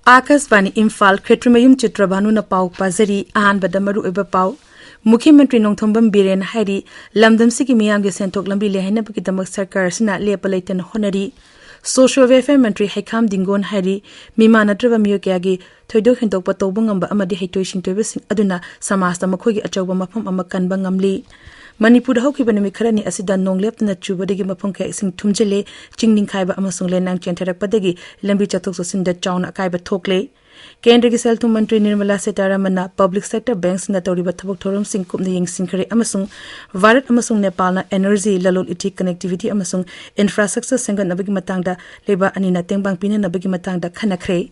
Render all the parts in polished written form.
Akasvani Imphal Khitrimayum Chitrabhanu na pau pazari ahan badamaru eba pau Mukhimantri Nongthombam Biren Hari Lamdam Sigi Miyam ge sentok lambi lehena bukitamak sarkar sina lepalaitan honari Social Welfare Mantri Haikam Dingon Hari Mima natraba miyo kyagi thoidok hindok patobang ngamba amadi haitoi singtoibe sing aduna samasta makhogi achawba mafam amakan bangamli Manipuri haukiba numi kharani asida nongleptana chubadagi mafam kya sing thumjele chingning khaiba amasung lenang chentherakpadagi lambi chathok sosinda chauna kaiba thokle Kendra ki Selthum Mantri Nirmala Sitaramana Public Sector Banks na tawriba thabok thorom sing kumni yeng singkhare amasung Bharat amasung Nepal na energy lalol iti connectivity amasung infrastructure sengan nabagi matangda leba anina tengbang pina nabagi matangda khanakhre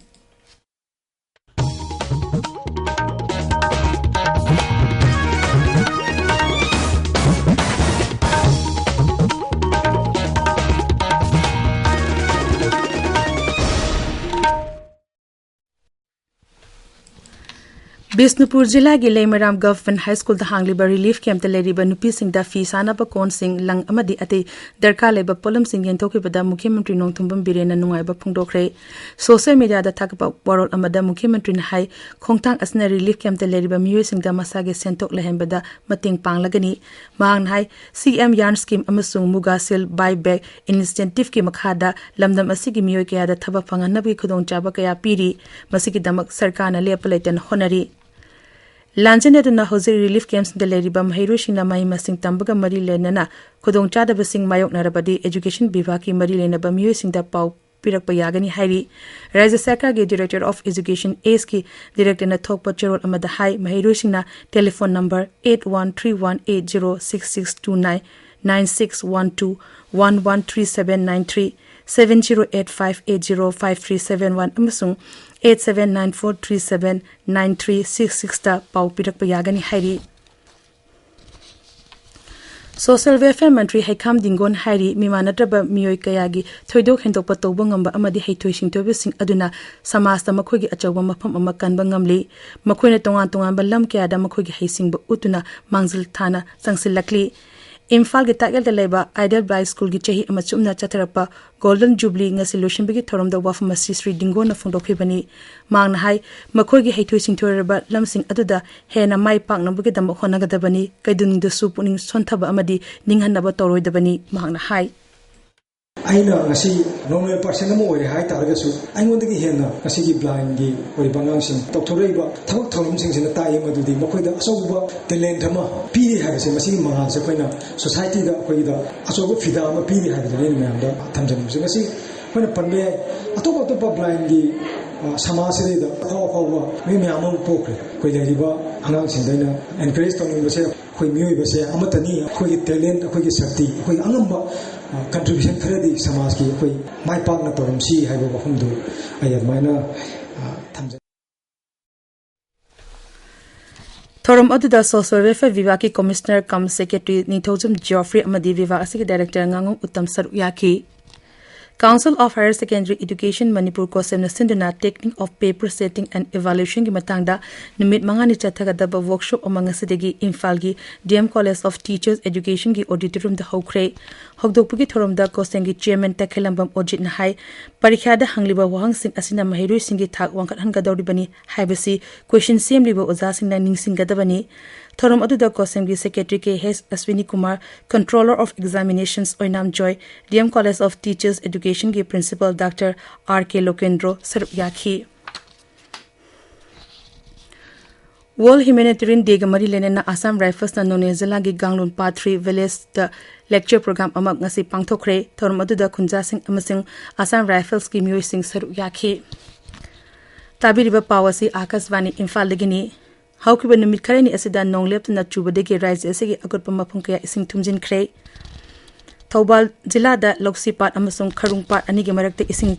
Bisnupur Jilla gi Leimaram Government High School da hangliba relief camp te leriba nupi sing da fi sana ba kon sing lang amadi ate darka leba polam sing yentoki bada Mukhimantri Nongthombam Birena nungai ba phungdokre social media da thakba warol amada Mukhimantri na hai khongtang asna relief camp te leriba miyo sing da masage sentok lehem bada mating panglagani mang hai CM yarn scheme amasung mugasil buyback incentive ki makhada lamdam asigi miyo kya da thaba phanganabi khudong chaba kaya piri masigi damak sarkar na lepalaitan honari Lanjane na hozi relief camps de leriba mahiro shina mai masing tambaga mari lenana khudong chada basing mayok narabadi education bivaki ki mari lena ba miyo sing da pau pirak pa yagani hairi Rajya Sarkar ge Director of Education ACE ki Director na thokpa charol amada hai mahiro shina telephone number 8131806629 9612 113793 7085805371 amasung 8794379366 ta pau pirak payagani hairi Social Welfare Mantri Haikam Dingon Hari Mimanatraba Miyoi Kayagi Thoidok Hindok Patobang Ngamba Amadi Haitoi Singtobe Sing Aduna Samasta Makhogi Achawba Mafam Amakan Bangamli Makhoina Tongan Balam Kyada Makhogi Haisingba Utuna Mangzil Thana Sangsilakli Imphal ge takel de leba Ideal Blind School gi chahi amachumna chatharapa Golden Jubilee nga solution bigi thorom da wafam Sri Dingo na phongdokhibani mangna hai makhoi gi haithoi singthoraba lamsing aduda hena mai pakna bugi dam honagadabani kaidun de su puning sonthaba amadi ninghanaba toroidabani mangna hai Aina ngasi normal person mo oi hai targasu aingondagi henna ngasi gi blind gi oi bangang sing tokthoraiba thawak thorum sing sina tai madudi makoida asoba talent ama piri habase masi mangal se koina society da koida asoba fida ama piri habase ne member thamjam sing ngasi koina panbe atoba blind gi samase da khawa me me among pokre koida riba angang sing daina encourage tawning base koi mioi base amatani koi talent koi shakti koi angamba contribution khare samaj ki koi mai pak na torum si haibo bafum du ayat maina thamja Thorum aduda social welfare vivaki commissioner cum secretary Nithojum Geoffrey amadi viva asiki director ngangong uttam saru yaki Council of Higher Secondary Education Manipur ko semna sinduna technique of paper setting and evaluation gi matangda nimit mangani chathagadaba workshop amanga sidegi Imphal gi DM College of Teachers Education gi auditorium da hokre hokdokpugi thoromda ko sengi chairman takhelambam ojit na hai parikha da hangliba wahang sing asina mahiroi singi thak wangkat han gadawri bani haibasi question same liba oza sing na ningsing gadabani Thorom aduda Kosem Secretary K. H. Aswini Kumar, Controller of Examinations Oinam Joy, DM College of Teachers Education Ki Principal Dr. R. K. Lokendro Sarup Yakhi. World Humanitarian Day Gamari Lenena Assam Rifles na None Zala gi Ganglun Part 3 Village the lecture program amag ngasi pangthokre Thorom aduda Khunja Singh amasing Assam Rifles ki Myoy Singh Sarup Yakhi. Tabiriba Pawasi Akasvani Imphal Ligini Haukiba numit kharani asida nonglep na chubadegi rise asigi agutpa mafung kaya ising thumjin khrei Thoubal jilla da Loksi Part amasung Kharung Part anigi marakte ising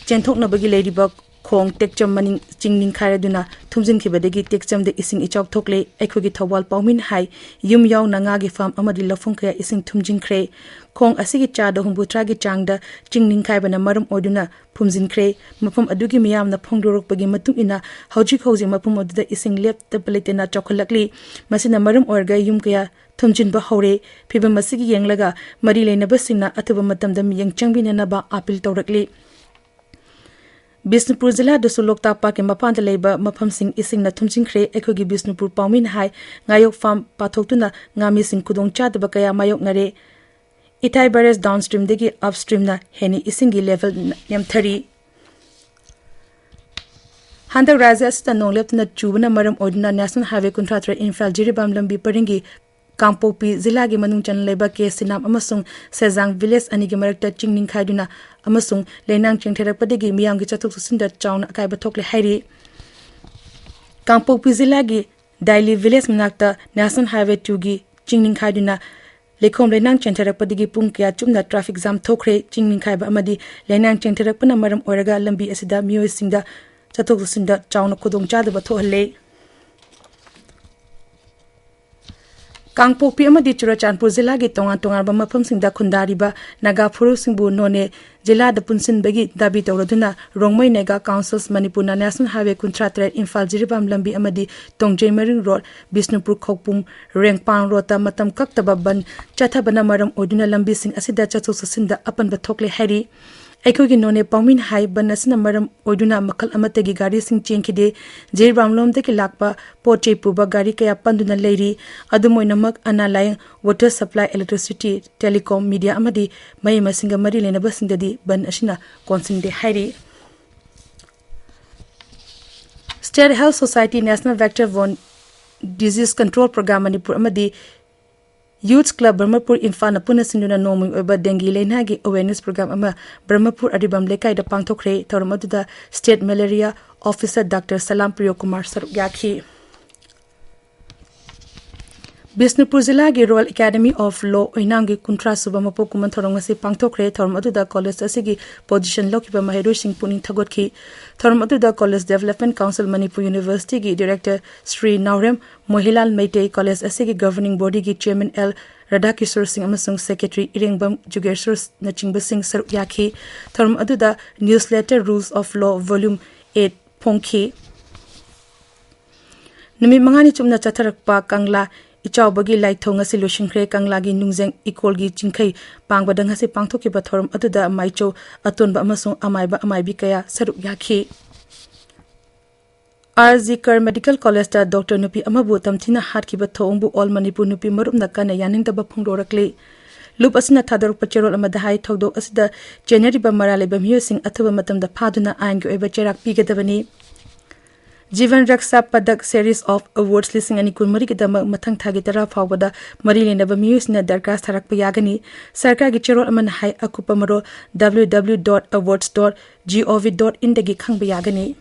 chenthoknabagi leiriba khong tekcham maning chingning kharaduna thumjin khibadegi tekcham de ising ichok thokle aikhogi Thoubal Paumin hai yum yaw nanga gi farm amadi lafung kaya ising thumjin khrei khong asigi cha da humbutra gi changda chingning khaibana maram oduna phumjin khrei mafam adugi miyam na phongdorok pagi matung ina hauji khauji mafam oduda ising lep ta pletena chokhalakli masina maram orga yum kaya thumjin ba hore phiba masigi yenglaga mari lena basingna athuba matamda miyang changbina na ba appeal tawrakli Bisnupur Zilla de Sulokta Park in Mapanda Labor Mapam Sing Ising na Tumsing Kre Ekogi Bisnupur Paumin Hai Ngayok Farm Patotuna Ngami Sing Kudong Chat Bakaya Mayok Nare Itai Barres downstream degi upstream na Heni Isingi level Yam 30 Handak Raja Asta Nong left na Chubana Maram Ordina National Highway Contractor Imphal Jiribam Lambi Paringi Kangpopi Zilla gi Manung Chan Labor Case Sinam Amasung Sezang Village Anigi Marakta Chingning Khaiduna Amasung Lenang Chingtherak Padigi Miyam gi Chatuk Sinda Chaun Akai Bathokle Hairi Kangpopi Zilla gi Daily Village Manakta National Highway 2 gi Chingning Khaiduna Lekhom Lenang Chingtherak Padigi Pung Kya Chumna traffic jam thokre Chingning Khaiba Amadi Lenang Chingtherak Pana Maram Oraga Lambi Asida Miyoi Singda Chatuk Sinda Chaun Kudong Chadaba Thohle Kangpopi amadi Churachandpur Zilla gi tongan tongan ba mafam singda khundariba naga phuru singbu none Zilla da punsin bagi dabi tawraduna rongmai nega councils Manipur National Highway Kuntratre Imphal Jiribam Lambi amadi Tongjai Maring Road Bisnupur Khokpum Rengpang Road ta matam kaktaba ban chathabana maram oduna lambi sing asida chachu sasinda apan ba thokle hari Ekogi none paumin hai banasna maram oduna makal amategi gari sing chenkhide Jiribam lom de ki lakpa poche puba gari kaya panduna leiri adumoinamak analai water supply electricity telecom media amadi mai masinga mari lena basindadi ban ashina consinde hairi State Health Society National Vector Borne Disease Control Program Manipur amadi Youth Club Brahmapur Imphal na puna sinduna nomu oba dengue lenagi awareness program ama Brahmapur adibam lekai da pangthokre tawramaduda State Malaria Officer Dr. Salam Priyo Kumar Saruk yakhi Bisnupur Zilla gi Royal Academy of Law oinangi kuntra suba mapo kuman thorongasi pangthokre tawramaduda college asigi position lokiba maheru sing puning thagotki tawramaduda College Development Council Manipur University gi Director Sri Naurem Mohilal Meitei College asigi Governing Body gi Chairman L Radhakishore Singh amasung Secretary Irengbam Jugesur Nachingba Singh Saruk yakhi tawramaduda Newsletter Rules of Law Volume 8 phongki Numi mangani chumna chatharakpa Kangla Ichawbagi Laithong asi Lushingkre Kanglagi Nungzeng Ikolgi Chingkai Pangbadang asi Pangthoki Bathorum Aduda Maicho Atunba Amasung Amaiba Amaibi Kaya Saruk Yakhi RZ Kar Medical College da Dr. Nupi Amabu Tamthina Hatki Bathongbu All Manipur Nupi Marum Nakana Yaningdaba Phongdorakle Loop asina Thadoruk Pacherol Amadahai Thodo asida January ba Marale ba Musing Athuba Matamda Phaduna Aingu Eba Cherak Pigadabani Jivan Raksha Padak Series of Awards listing ani kun mari gidama mathang thagi tara phawbada mari lenaba miyus na darkas tharak payagani sarkar gi cherol aman hai akupa maro www.awards.gov.in dagi khang bayagani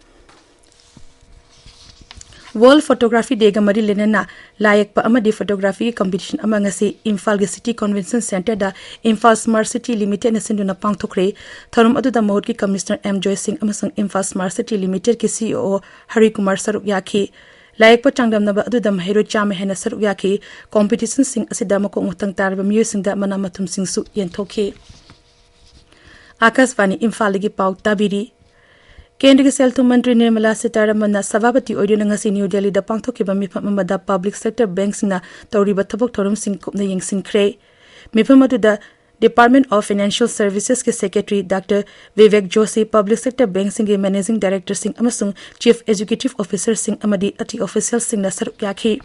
World Photography Day ga mari lenana layak pa amadi photography competition amanga si Imphal gi City Convention Center da Imphal Smart City Limited na sinduna pangthokre thorum aduda mohut ki Commissioner M Joy Singh amasung Imphal Smart City Limited ki CEO Hari Kumar Saruk yakhi layak pa changdam na ba aduda mahiro cham hena Saruk yakhi competition sing asida mako ngutang tarba miyo sing da mana mathum sing su yenthokhe Akasvani Imphal gi pau tabiri Kendra Seltu Mantri Nirmala Sitaraman na Savabati Odinanga si New Delhi da pangthokiba mifam amada public sector banks na tawriba thabok thorum sing kupna yengsing kre mifam aduda Department of Financial Services ke Secretary Dr. Vivek Joshi Public Sector Banks ke Managing Director sing amasung Chief Executive Officer sing amadi ati official sing na saruk yakhi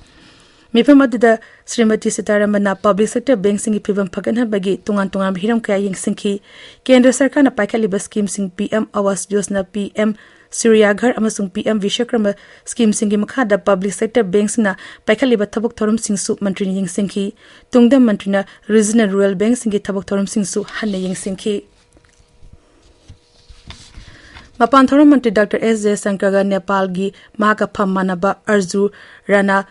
mifam aduda Srimati Sitaraman na Public Sector Banks sing pibam phaganha bagi tungan hiram kaya yengsing ki Kendra Sarkar na paikaliba scheme sing PM Awas Yojana PM Suryaghar amasung PM Vishwakarma scheme singi makhada public sector banks na paikaliba thabok thorum sing su mantri ning singki tungda mantri na regional rural bank singi thabok thorum sing su hanne ying singki Mapan thorum mantri Dr. S. J. Shankar ga Nepal gi mahakapham manaba Arju Rana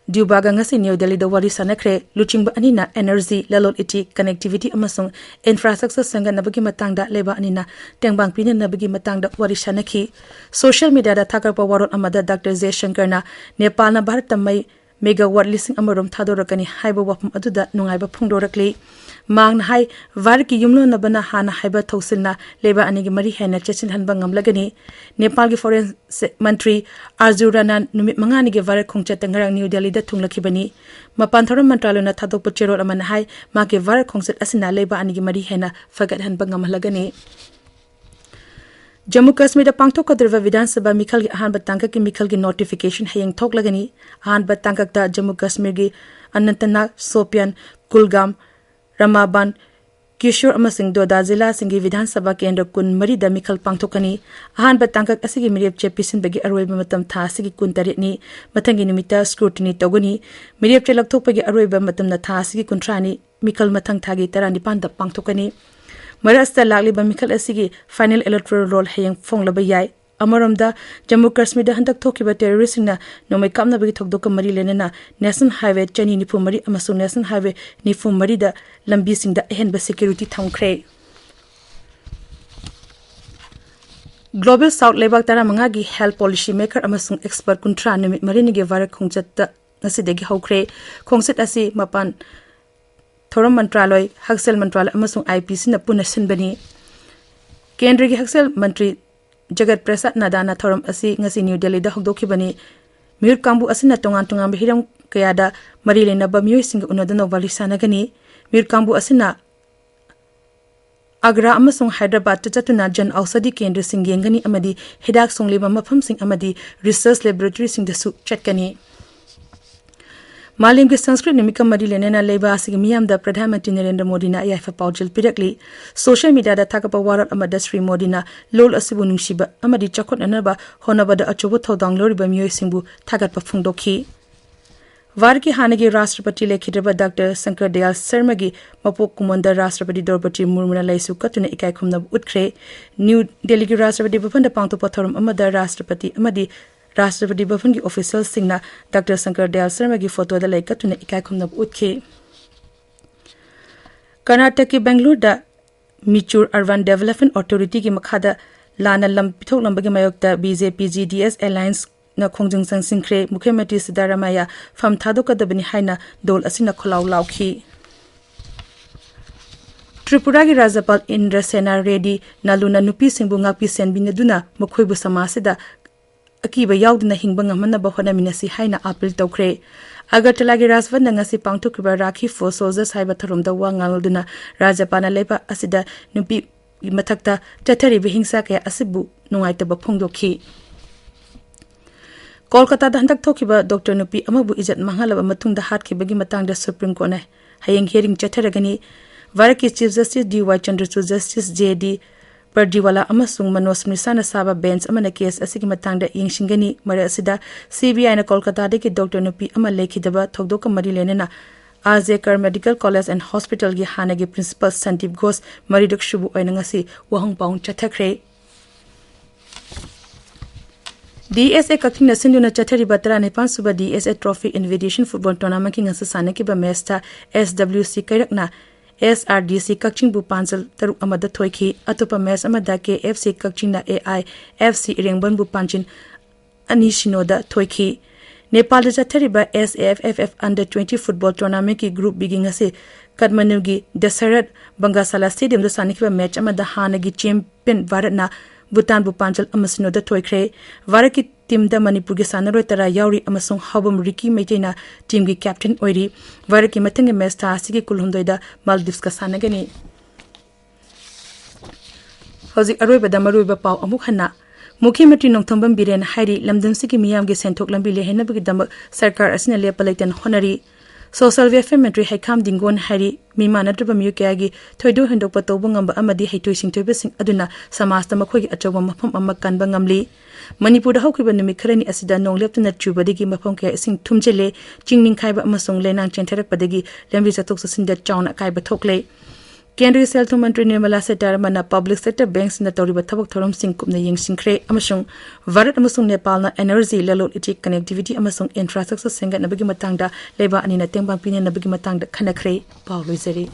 Dubaga ngasi New Delhi da wari sanakre luchingba anina energy lalol iti connectivity amasung infrastructure sanga nabagi matangda leba anina tengbang pina nabagi matangda wari sanakhi social media da thakarpa warot amada Dr. J. Shankar na Nepal na Bharat tamai megawatt lising amarom thadorakani haiba wapum aduda nungaiba phungdorakli mang hai var ki yumlo nabana hana haiba thausilna leba anigi mari hena chechin hanba ngamlagani Nepal gi foreign mantri Arjurana numit mangani ge var khongcha tangarang New Delhi da thunglakibani mapan thoram mantralona thadok pachero aman hai ma ke var khongset asina leba anigi mari hena fagat hanba ngamlagani Jammu Kashmir pangthokadriba Vidhan Sabha Mikhal gi ahanba tangka ki Mikhal gi notification hayeng thoklagani ahanba tangka ta Jammu Kashmir gi Anantnag Sopian Kulgam Ramaban Kishore amasing Doda Zilla singi Vidhan Sabha Kendra kun marida Mikhal pangthokani ahanba tangka asigi mirip chepisin bagi aroi matam tha asigi kun tarit ni mathangi nimita scrutiny toguni mirip che lakthok bagi aroi matam na tha asigi kun trani Mikhal mathang thagi tarani panda pangthokani Marasta lagli ba Mikhal asigi final electoral roll hayang fonglaba yai amaramda Jammu Kashmir da handak thokiba terrorist na nomai kamna bagi thokdok mari lenena National Highway chani nifu mari amasu National Highway nifu mari da lambi singda ehenba security thongkhre Global South lebak tara manga gi health policy maker amasung expert kuntra nimit mari ni ge varak khongchat nasidegi hokre khongset asi mapan Thoram Mantraloy, Haksel Mantrala amasung IPC na punasin bani. Kendra gi Haksel Mantri Jagat Prasad Nadana Thoram asi ngasi New Delhi da hokdoki bani. Mir kambu asina tongan bihiram kayada marile na ba myoy sing unadano valisana gani. Mir kambu asina Agra amasung Hyderabad chatuna jan ausadi kendra sing yengani amadi hidak songliba mafam sing amadi research laboratory sing dasu chatkani. Malim ke Sanskrit nimika mari lenena leba asigi miyam da Pradhan Mantri Narendra Modi na yaifa paujil pirakli social media da thakapa warat amada Sri Modi na lol asibu nungsiba amadi chakot anaba honaba da achobo thodang loriba miyoi singbu thagat pa phungdokhi Var ki hanagi Rashtrapati lekhidraba Dr. Shankar Dayal Sharma gi mapok kumonda Rashtrapati Draupadi Murmu na laisu katuna ikai khumna utkre New Delhi ki Rashtrapati bhavan da pangto pathoram amada Rashtrapati amadi Rashtrapati Bhavan ki official singna Dr. Shankar Dayal Sharma ki photo da laikat tuna ikai khumna utkhe Karnataka ki Bangalore da Michur Urban Development Authority ki makhada lana lam pithok lambagi mayokta BJP GDS Alliance na khongjung sang singkre Mukhyamantri Siddharamaya pham thadokadabani haina dol asina kholaw laukhi Tripura ki Rajapal Indra Sena Reddy naluna nupi singbu ngakpi senbina duna mukhoibu samasida Akiba yaudna hingba ngamana hona minasi haina apil tokre Agartala gi Rajvan ngasi pangthokriba Rakhi for Soldiers haiba tharumda wa ngaluduna Rajapana leba asida nupi mathakta tathari bihingsa kaya asibu nungaitaba phongdokhi Kolkata da handak thokiba Dr. Nupi amabu ijat mangalaba matungda hatkibagi matangda Supreme Court na hayeng hearing chatharagani Varaki Chief Justice D.Y. Chandrachud Justice J.D. Pardiwala amasung Manos Misana Saba Bench amana case asigi matangda yingshingani mara asida CBI na Kolkata de ki Dr. Nupi ama lekhidaba thokdoka mari lenena Azekar Medical College and Hospital gi hanagi Principal Sandeep Ghosh maridok shubu oina ngasi wahong paung chathakre DSA Kakting Nasinduna Chathari Batra Nepan Suba DSA Trophy Invitation Football Tournament ki ngasa sanaki ba mesta SWC Kairakna SRDC Kakching bu Panjal Taruk amada thoiki atopa match amada KFC Kakching na AI FC Irengban bu Panchin Anishino da thoiki Nepal da chathariba SAFFF Under 20 Football Tournament ki group begin ase Kathmandu gi Dasarat Bangasala Stadium da saniki ba match amada hanagi champion Bharat na Bhutan bu Panjal amasino da thoikre Varaki team da Manipur gi sanaroi tara yauri amasung Habam Ricky Meitena team gi captain oiri Varaki mathangi match ta asigi kulhundoi da Maldives ka sanagani Hoji aroi ba da maroi ba pau amuk hana Mukhyamantri Nongthambam Biren Hairi lamdam sigi miyam gi senthok lambi le hena bagi dam sarkar asina le palaitan honari Social Welfare Ministry Haikam Dingon Hari Mimana Drabam Yukiagi Toido Hindok Patobungamba Amadi Haitoi Sing Toibasing Aduna Samasta Makoi Achawa Mapam Amakan Bangamli Manipur Hokiba Nimikrani Asida Nong Leptana Chubadigi Mapamka Sing Tumjele Jingning Kaiba Amasong Lenang Chenterak Padagi Lembi Satok Sinda Chowna Kaiba Tokle Kendriya Selth Mantri Nirmala Sitharaman Public Sector Banks na Toriba Thabak Thoram Sing Kupna Yengsingkre Amasong Bharat amasong Nepal na Energy Lalol Itik Connectivity amasong Infrastructure Sengat Nabagi Matangda Leba Anina Tengbang Pinin Nabagi Matangda Khanakre Paulizeri